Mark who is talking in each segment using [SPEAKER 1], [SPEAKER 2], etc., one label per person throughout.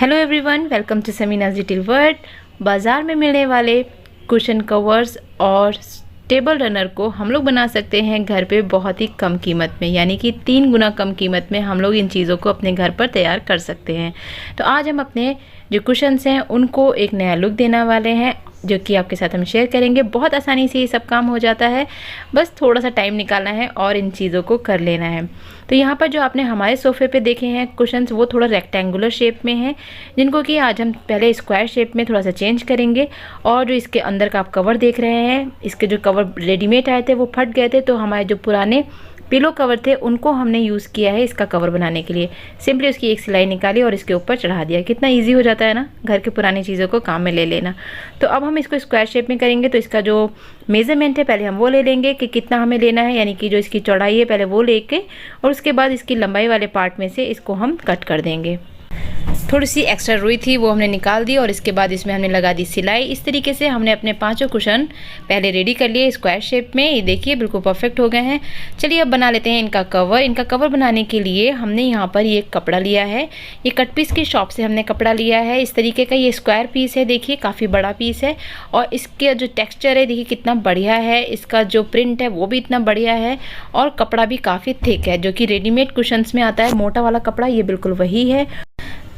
[SPEAKER 1] Hello everyone, welcome to Sameena's little world. बाज़ार में मिलने वाले कुशन कवर्स और टेबल रनर को हम लोग बना सकते हैं घर पे बहुत ही कम कीमत में, यानी कि 3 गुना कम कीमत में हम लोग इन चीज़ों को अपने घर पर तैयार कर सकते हैं। तो आज हम अपने जो कुशन्स हैं उनको एक नया लुक देने वाले हैं, जो कि आपके साथ हम शेयर करेंगे। बहुत आसानी से ये सब काम हो जाता है, बस थोड़ा सा टाइम निकालना है और इन चीज़ों को कर लेना है। तो यहाँ पर जो आपने हमारे सोफ़े पे देखे हैं कुशन्स, वो थोड़ा रेक्टेंगुलर शेप में हैं, जिनको कि आज हम पहले स्क्वायर शेप में थोड़ा सा चेंज करेंगे। और जो इसके अंदर का आप कवर देख रहे हैं, इसके जो कवर रेडीमेड आए थे वो फट गए थे, तो हमारे जो पुराने पिलो कवर थे उनको हमने यूज़ किया है इसका कवर बनाने के लिए। सिंपली उसकी एक सिलाई निकाली और इसके ऊपर चढ़ा दिया। कितना इजी हो जाता है ना घर के पुरानी चीज़ों को काम में ले लेना। तो अब हम इसको स्क्वायर शेप में करेंगे, तो इसका जो मेज़रमेंट है पहले हम वो ले लेंगे कि कितना हमें लेना है, यानी कि जो इसकी चौड़ाई है पहले वो लेके, और उसके बाद इसकी लंबाई वाले पार्ट में से इसको हम कट कर देंगे। थोड़ी सी एक्स्ट्रा रुई थी वो हमने निकाल दी और इसके बाद इसमें हमने लगा दी सिलाई। इस तरीके से हमने अपने 5 कुशन पहले रेडी कर लिए स्क्वायर शेप में। ये देखिए बिल्कुल परफेक्ट हो गए हैं। चलिए अब बना लेते हैं इनका कवर। इनका कवर बनाने के लिए हमने यहाँ पर ये कपड़ा लिया है, ये कट पीस की शॉप से हमने कपड़ा लिया है। इस तरीके का ये स्क्वायर पीस है, देखिए काफ़ी बड़ा पीस है, और इसके जो टेक्स्चर है देखिए कितना बढ़िया है। इसका जो प्रिंट है वो भी इतना बढ़िया है, और कपड़ा भी काफ़ी थिक है, जो कि रेडीमेड कुशन्स में आता है मोटा वाला कपड़ा, ये बिल्कुल वही है।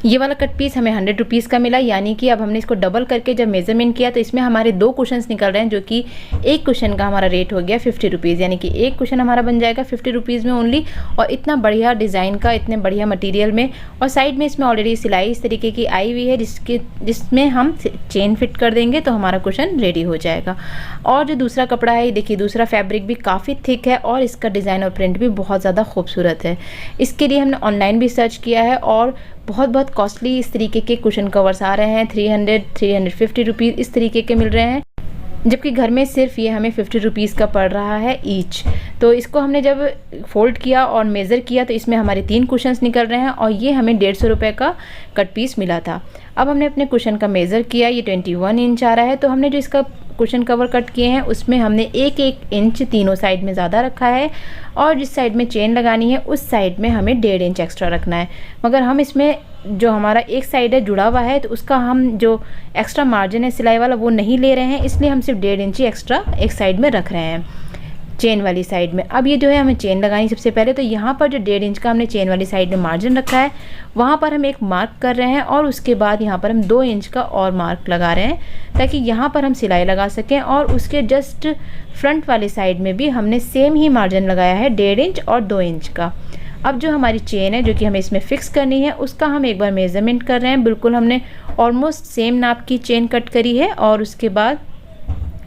[SPEAKER 1] ये वाला कट पीस हमें 100 रुपीज़ का मिला, यानी कि अब हमने इसको डबल करके जब मेज़रमेंट किया तो इसमें हमारे 2 कुशन्स निकल रहे हैं, जो कि एक कुशन का हमारा रेट हो गया 50 रुपीज़, यानी कि एक कुशन हमारा बन जाएगा 50 रुपीज़ में ओनली। और इतना बढ़िया डिज़ाइन का, इतने बढ़िया मटेरियल में, और साइड में इसमें ऑलरेडी सिलाई इस तरीके की आई हुई है, जिसमें हम चेन फिट कर देंगे तो हमारा कुशन रेडी हो जाएगा। और जो दूसरा कपड़ा है, देखिए दूसरा फैब्रिक भी काफ़ी थिक है और इसका डिज़ाइन और प्रिंट भी बहुत ज़्यादा खूबसूरत है। इसके लिए हमने ऑनलाइन भी सर्च किया है, और बहुत कॉस्टली इस तरीके के कुशन कवर्स आ रहे हैं, 350 रुपीज़ इस तरीके के मिल रहे हैं, जबकि घर में सिर्फ ये हमें 50 रुपीज़ का पड़ रहा है ईच। तो इसको हमने जब फोल्ड किया और मेज़र किया तो इसमें हमारे 3 कुशन्स निकल रहे हैं, और ये हमें 150 रुपये का कट पीस मिला था। अब हमने अपने कुशन का मेज़र किया, ये 21 इंच आ रहा है। तो हमने जो इसका कुशन कवर कट किए हैं उसमें हमने 1-1 इंच तीनों साइड में ज़्यादा रखा है, और जिस साइड में चेन लगानी है उस साइड में हमें 1.5 इंच एक्स्ट्रा रखना है। मगर हम इसमें जो हमारा एक साइड है जुड़ा हुआ है, तो उसका हम जो एक्स्ट्रा मार्जिन है सिलाई वाला वो नहीं ले रहे हैं, इसलिए हम सिर्फ 1.5 इंच एक्स्ट्रा एक साइड में रख रहे हैं, चेन वाली साइड में। अब ये जो है हमें चेन लगानी सबसे पहले, तो यहाँ पर जो 1.5 इंच का हमने चेन वाली साइड में मार्जिन रखा है वहाँ पर हम एक मार्क कर रहे हैं, और उसके बाद यहाँ पर हम 2 इंच का और मार्क लगा रहे हैं, ताकि यहाँ पर हम सिलाई लगा सकें। और उसके जस्ट फ्रंट वाली साइड में भी हमने सेम ही मार्जिन लगाया है, 1.5 इंच और 2 इंच का। अब जो हमारी चेन है जो कि हमें इसमें फ़िक्स करनी है, उसका हम एक बार मेज़रमेंट कर रहे हैं। बिल्कुल हमने ऑलमोस्ट सेम नाप की चेन कट करी है, और उसके बाद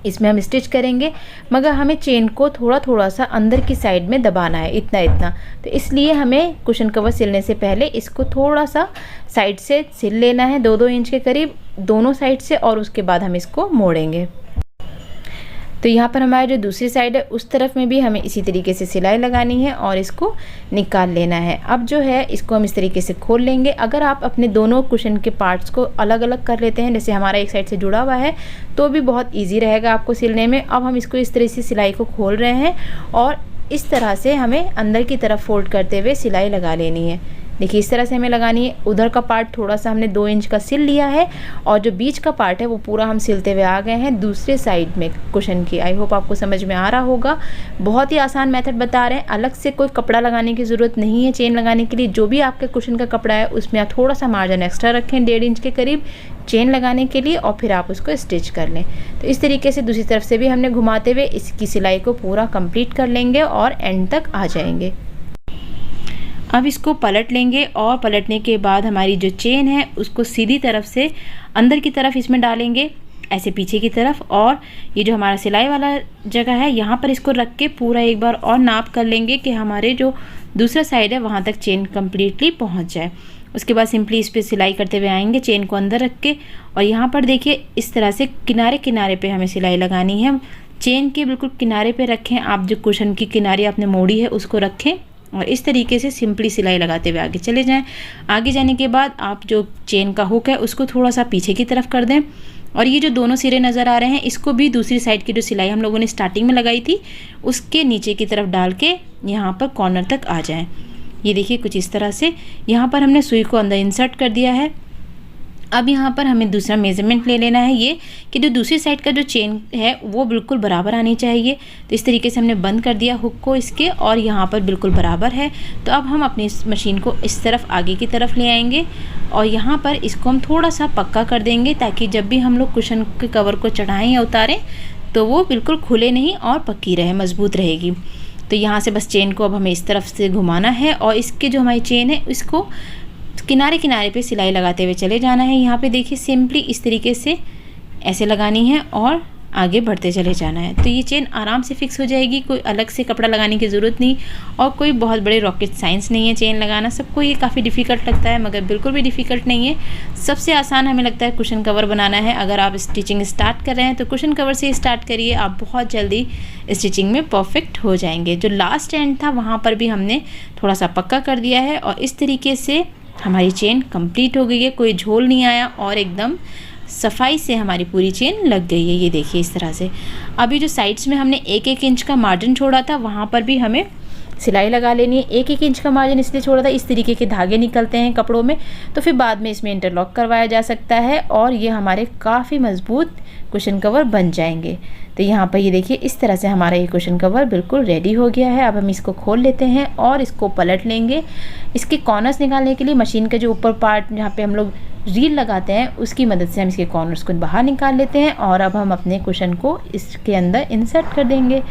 [SPEAKER 1] इसमें हम स्टिच करेंगे, मगर हमें चेन को थोड़ा सा अंदर की साइड में दबाना है, इतना। तो इसलिए हमें कुशन कवर सिलने से पहले इसको थोड़ा सा साइड से सिल लेना है, 2-2 इंच के करीब दोनों साइड से, और उसके बाद हम इसको मोड़ेंगे। तो यहाँ पर हमारी जो दूसरी साइड है उस तरफ में भी हमें इसी तरीके से सिलाई लगानी है और इसको निकाल लेना है। अब जो है इसको हम इस तरीके से खोल लेंगे। अगर आप अपने दोनों कुशन के पार्ट्स को अलग अलग कर लेते हैं, जैसे हमारा एक साइड से जुड़ा हुआ है, तो भी बहुत ईजी रहेगा आपको सिलने में। अब हम इसको इस तरह से सिलाई को खोल रहे हैं, और इस तरह से हमें अंदर की तरफ फोल्ड करते हुए सिलाई लगा लेनी है। देखिए इस तरह से हमें लगानी है। उधर का पार्ट थोड़ा सा हमने 2 इंच का सिल लिया है, और जो बीच का पार्ट है वो पूरा हम सिलते हुए आ गए हैं दूसरे साइड में कुशन की। आई होप आपको समझ में आ रहा होगा। बहुत ही आसान मेथड बता रहे हैं, अलग से कोई कपड़ा लगाने की ज़रूरत नहीं है चेन लगाने के लिए। जो भी आपके कुशन का कपड़ा है उसमें आप थोड़ा सा मार्जिन एक्स्ट्रा रखें, 1.5 इंच के करीब चेन लगाने के लिए, और फिर आप उसको स्टिच कर लें। तो इस तरीके से दूसरी तरफ से भी हमने घुमाते हुए इसकी सिलाई को पूरा कंप्लीट कर लेंगे और एंड तक आ जाएंगे। अब इसको पलट लेंगे, और पलटने के बाद हमारी जो चेन है उसको सीधी तरफ से अंदर की तरफ इसमें डालेंगे, ऐसे पीछे की तरफ। और ये जो हमारा सिलाई वाला जगह है यहाँ पर इसको रख के पूरा एक बार और नाप कर लेंगे कि हमारे जो दूसरा साइड है वहाँ तक चेन कम्प्लीटली पहुँच जाए। उसके बाद सिंपली इस पर सिलाई करते हुए आएंगे चेन को अंदर रख के, और यहाँ पर देखिए इस तरह से किनारे किनारे पे हमें सिलाई लगानी है। चेन के बिल्कुल किनारे पे रखें आप, जो कुशन की किनारे आपने मोड़ी है उसको रखें, और इस तरीके से सिंपली सिलाई लगाते हुए आगे चले जाएं। आगे जाने के बाद आप जो चेन का हुक है उसको थोड़ा सा पीछे की तरफ कर दें, और ये जो दोनों सिरे नज़र आ रहे हैं इसको भी दूसरी साइड की जो सिलाई हम लोगों ने स्टार्टिंग में लगाई थी उसके नीचे की तरफ डाल के यहाँ पर कॉर्नर तक आ जाएं। ये देखिए कुछ इस तरह से यहाँ पर हमने सुई को अंदर इंसर्ट कर दिया है, अब यहाँ पर हमें दूसरा मेज़रमेंट ले लेना है, ये कि जो दूसरी साइड का जो चेन है वो बिल्कुल बराबर आनी चाहिए। तो इस तरीके से हमने बंद कर दिया हुक को इसके, और यहाँ पर बिल्कुल बराबर है। तो अब हम अपनी इस मशीन को इस तरफ आगे की तरफ ले आएंगे और यहाँ पर इसको हम थोड़ा सा पक्का कर देंगे, ताकि जब भी हम लोग कुशन के कवर को चढ़ाएँ या उतारें तो वो बिल्कुल खुले नहीं और पक्की रहे, मज़बूत रहेगी। तो यहाँ से बस चेन को अब हमें इस तरफ से घुमाना है और इसके जो हमारी चेन है इसको किनारे किनारे पे सिलाई लगाते हुए चले जाना है। यहाँ पे देखिए सिंपली इस तरीके से ऐसे लगानी है और आगे बढ़ते चले जाना है। तो ये चेन आराम से फिक्स हो जाएगी, कोई अलग से कपड़ा लगाने की ज़रूरत नहीं और कोई बहुत बड़े रॉकेट साइंस नहीं है चेन लगाना। सबको ये काफ़ी डिफ़िकल्ट लगता है, मगर बिल्कुल भी डिफ़िकल्ट नहीं है। सबसे आसान हमें लगता है कुशन कवर बनाना है। अगर आप स्टिचिंग स्टार्ट कर रहे हैं तो कुशन कवर से स्टार्ट करिए, आप बहुत जल्दी स्टिचिंग में परफेक्ट हो जाएंगे। जो लास्ट एंड था वहाँ पर भी हमने थोड़ा सा पक्का कर दिया है और इस तरीके से हमारी चेन कंप्लीट हो गई है, कोई झोल नहीं आया और एकदम सफाई से हमारी पूरी चेन लग गई है। ये देखिए इस तरह से। अभी जो साइड्स में हमने 1-1 इंच का मार्जिन छोड़ा था वहाँ पर भी हमें सिलाई लगा लेनी है। 1-1 इंच का मार्जिन इसलिए छोड़ा था, इस तरीके के धागे निकलते हैं कपड़ों में, तो फिर बाद में इसमें इंटरलॉक करवाया जा सकता है और ये हमारे काफ़ी मज़बूत कुशन कवर बन जाएंगे। तो यहाँ पर ये देखिए इस तरह से हमारा ये कुशन कवर बिल्कुल रेडी हो गया है। अब हम इसको खोल लेते हैं और इसको पलट लेंगे। इसके कॉर्नर्स निकालने के लिए मशीन का जो ऊपर पार्ट जहाँ पे हम लोग रील लगाते हैं उसकी मदद से हम इसके कॉर्नर्स को बाहर निकाल लेते हैं और अब हम अपने कुशन को इसके अंदर इंसर्ट कर देंगे।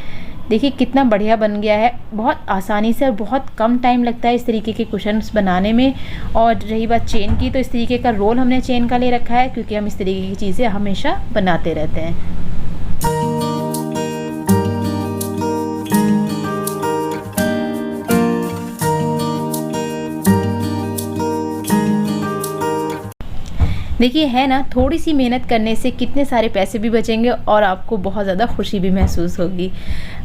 [SPEAKER 1] देखिए कितना बढ़िया बन गया है, बहुत आसानी से और बहुत कम टाइम लगता है इस तरीके के कुशन्स बनाने में। और रही बात चेन की, तो इस तरीके का रोल हमने चेन का ले रखा है क्योंकि हम इस तरीके की चीज़ें हमेशा बनाते रहते हैं। देखिए है ना, थोड़ी सी मेहनत करने से कितने सारे पैसे भी बचेंगे और आपको बहुत ज़्यादा खुशी भी महसूस होगी।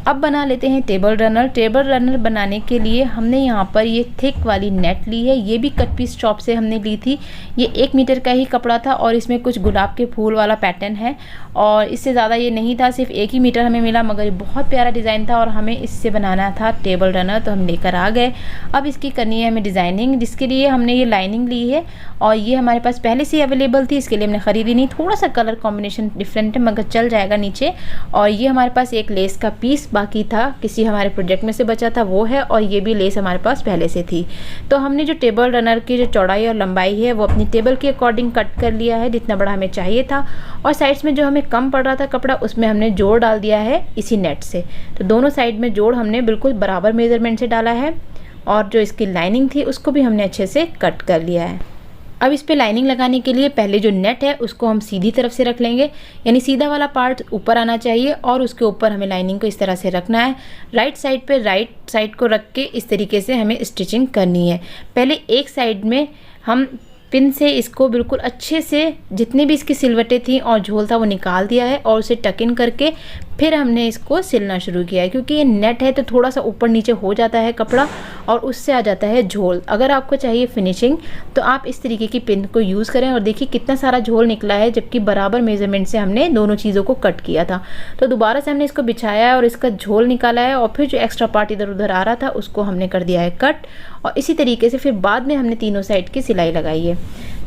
[SPEAKER 1] अब बना लेते हैं टेबल रनर। टेबल रनर बनाने के लिए हमने यहाँ पर ये थिक वाली नेट ली है, ये भी कट पीस शॉप से हमने ली थी। ये 1 मीटर का ही कपड़ा था और इसमें कुछ गुलाब के फूल वाला पैटर्न है और इससे ज़्यादा ये नहीं था, सिर्फ 1 ही मीटर हमें मिला, मगर ये बहुत प्यारा डिज़ाइन था और हमें इससे बनाना था टेबल रनर, तो हम लेकर आ गए। अब इसकी करनी है हमें डिज़ाइनिंग, जिसके लिए हमने ये लाइनिंग ली है और ये हमारे पास पहले से अवेलेबल थी, इसके लिए हमने ख़रीदी नहीं। थोड़ा सा कलर कॉम्बिनेशन डिफरेंट है मगर चल जाएगा नीचे। और ये हमारे पास एक लेस का पीस बाकी था, किसी हमारे प्रोजेक्ट में से बचा था वो है, और ये भी लेस हमारे पास पहले से थी। तो हमने जो टेबल रनर की जो चौड़ाई और लंबाई है वो अपनी टेबल के अकॉर्डिंग कट कर लिया है, जितना बड़ा हमें चाहिए था। और साइड्स में जो हमें कम पड़ रहा था कपड़ा उसमें हमने जोड़ डाल दिया है इसी नेट से। तो दोनों साइड में जोड़ हमने बिल्कुल बराबर मेजरमेंट से डाला है और जो इसकी लाइनिंग थी उसको भी हमने अच्छे से कट कर लिया है। अब इस पे लाइनिंग लगाने के लिए पहले जो नेट है उसको हम सीधी तरफ से रख लेंगे, यानी सीधा वाला पार्ट ऊपर आना चाहिए और उसके ऊपर हमें लाइनिंग को इस तरह से रखना है। राइट साइड पे राइट साइड को रख के इस तरीके से हमें स्टिचिंग करनी है। पहले एक साइड में हम पिन से इसको बिल्कुल अच्छे से जितनी भी इसकी सिलवटें थी और झोल था वो निकाल दिया है और उसे टक इन करके फिर हमने इसको सिलना शुरू किया है। क्योंकि ये नेट है तो थोड़ा सा ऊपर नीचे हो जाता है कपड़ा और उससे आ जाता है झोल। अगर आपको चाहिए फिनिशिंग तो आप इस तरीके की पिन को यूज़ करें और देखिए कितना सारा झोल निकला है, जबकि बराबर मेजरमेंट से हमने दोनों चीज़ों को कट किया था। तो दोबारा से हमने इसको बिछाया है और इसका झोल निकाला है और फिर जो एक्स्ट्रा पार्ट इधर उधर आ रहा था उसको हमने कर दिया है कट। और इसी तरीके से फिर बाद में हमने तीनों साइड की सिलाई लगाई है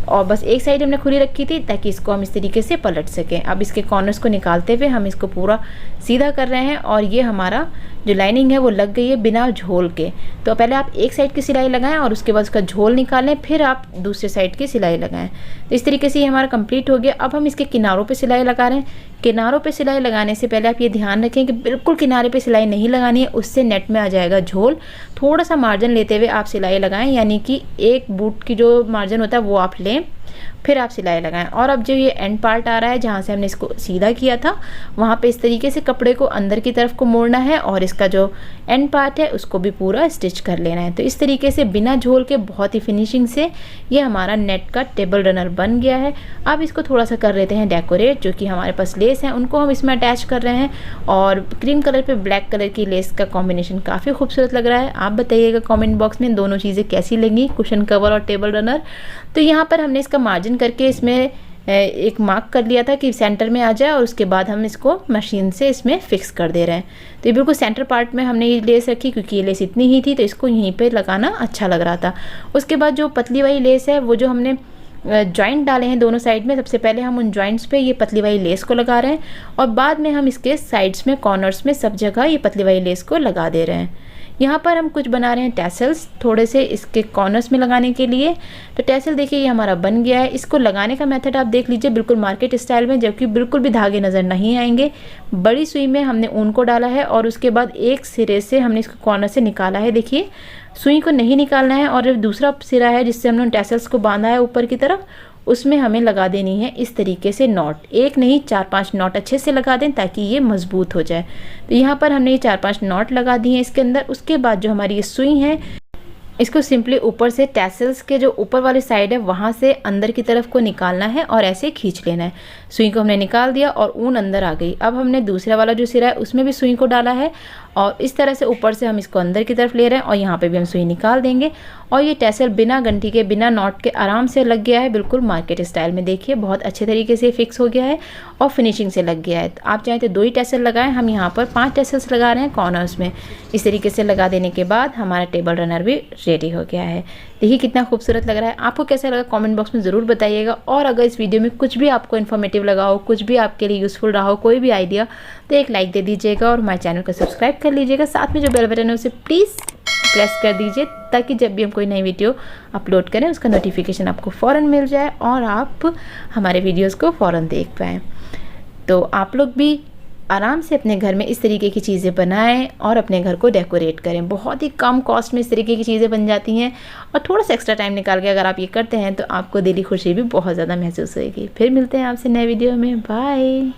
[SPEAKER 1] और बस एक साइड हमने खुली रखी थी ताकि इसको हम इस तरीके से पलट सकें। अब इसके कॉर्नर्स को निकालते हुए हम इसको पूरा सीधा कर रहे हैं और ये हमारा जो लाइनिंग है वो लग गई है बिना झोल के। तो पहले आप एक साइड की सिलाई लगाएं और उसके बाद उसका झोल निकालें, फिर आप दूसरे साइड की सिलाई लगाएं। तो इस तरीके से ये हमारा कंप्लीट हो गया। अब हम इसके किनारों पे सिलाई लगा रहे हैं। किनारों पे सिलाई लगाने से पहले आप ये ध्यान रखें कि बिल्कुल किनारे पे सिलाई नहीं लगानी है, उससे नेट में आ जाएगा झोल। थोड़ा सा मार्जिन लेते हुए आप सिलाई लगाएं, यानी कि एक बूट की जो मार्जिन होता है वो आप लें, फिर आप सिलाई लगाएं। और अब जो ये एंड पार्ट आ रहा है जहाँ से हमने इसको सीधा किया था वहाँ पे इस तरीके से कपड़े को अंदर की तरफ को मोड़ना है और इसका जो एंड पार्ट है उसको भी पूरा स्टिच कर लेना है। तो इस तरीके से बिना झोल के बहुत ही फिनिशिंग से ये हमारा नेट का टेबल रनर बन गया है। अब इसको थोड़ा सा कर लेते हैं डेकोरेट। जो कि हमारे पास लेस है उनको हम इसमें अटैच कर रहे हैं और क्रीम कलर पे ब्लैक कलर की लेस का कॉम्बिनेशन काफ़ी खूबसूरत लग रहा है। आप बताइएगा कॉमेंट बॉक्स में दोनों चीज़ें कैसी लगी, कुशन कवर और टेबल रनर। तो यहाँ पर हमने इसका मार्जिन करके इसमें एक मार्क कर लिया था कि सेंटर में आ जाए और उसके बाद हम इसको मशीन से इसमें फिक्स कर दे रहे हैं। तो ये बिल्कुल सेंटर पार्ट में हमने ये लेस रखी क्योंकि ये लेस इतनी ही थी तो इसको यहीं पे लगाना अच्छा लग रहा था। उसके बाद जो पतली वाली लेस है वो जो हमने जॉइंट डाले हैं दोनों साइड में। सबसे पहले हम उन जॉइंट्स पे ये पतली वाली लेस को लगा रहे हैं और बाद में हम इसके साइड्स में, कॉर्नर्स में सब जगह ये पतली वाली लेस को लगा दे रहे हैं। यहाँ पर हम कुछ बना रहे हैं टैसल्स थोड़े से इसके कॉर्नर्स में लगाने के लिए। तो टैसल देखिए ये हमारा बन गया है। इसको लगाने का मेथड आप देख लीजिए, बिल्कुल मार्केट स्टाइल में, जबकि बिल्कुल भी धागे नज़र नहीं आएंगे। बड़ी सुई में हमने ऊन को डाला है और उसके बाद एक सिरे से हमने इसको कॉर्नर से निकाला है। देखिए सुई को नहीं निकालना है और दूसरा सिरा है जिससे हमने टैसल्स को बांधा है ऊपर की तरफ, उसमें हमें लगा देनी है इस तरीके से नॉट। एक नहीं 4-5 नॉट अच्छे से लगा दें ताकि ये मजबूत हो जाए। तो यहाँ पर हमने ये 4-5 नॉट लगा दिए हैं इसके अंदर। उसके बाद जो हमारी ये सुई है इसको सिंपली ऊपर से टैसल्स के जो ऊपर वाली साइड है वहाँ से अंदर की तरफ को निकालना है और ऐसे खींच लेना है। सुई को हमने निकाल दिया और ऊन अंदर आ गई। अब हमने दूसरा वाला जो सिरा है उसमें भी सुई को डाला है और इस तरह से ऊपर से हम इसको अंदर की तरफ ले रहे हैं और यहाँ पे भी हम सुई निकाल देंगे। और ये टैसल बिना गंठी के, बिना नॉट के आराम से लग गया है, बिल्कुल मार्केट स्टाइल में। देखिए बहुत अच्छे तरीके से फिक्स हो गया है और फिनिशिंग से लग गया है। आप चाहें तो 2 ही टैसल लगाएं, हम यहाँ पर 5 टैसल्स लगा रहे हैं कॉर्नर्स में। इस तरीके से लगा देने के बाद हमारा टेबल रनर भी रेडी हो गया है। देखिए कितना खूबसूरत लग रहा है। आपको कैसा लगा कमेंट बॉक्स में ज़रूर बताइएगा। और अगर इस वीडियो में कुछ भी आपको इन्फॉर्मेटिव लगा हो, कुछ भी आपके लिए यूज़फुल रहा हो, कोई भी आइडिया, तो एक लाइक दे दीजिएगा और हमारे चैनल को सब्सक्राइब कर लीजिएगा। साथ में जो बेल बटन है उसे प्लीज़ प्रेस कर दीजिए ताकि जब भी हम कोई नई वीडियो अपलोड करें उसका नोटिफिकेशन आपको फ़ौरन मिल जाए और आप हमारे वीडियोज़ को फ़ौरन देख पाएँ। तो आप लोग भी आराम से अपने घर में इस तरीके की चीज़ें बनाएं और अपने घर को डेकोरेट करें। बहुत ही कम कॉस्ट में इस तरीके की चीज़ें बन जाती हैं और थोड़ा सा एक्स्ट्रा टाइम निकाल के अगर आप ये करते हैं तो आपको दिली खुशी भी बहुत ज़्यादा महसूस होगी। फिर मिलते हैं आपसे नए वीडियो में। बाय।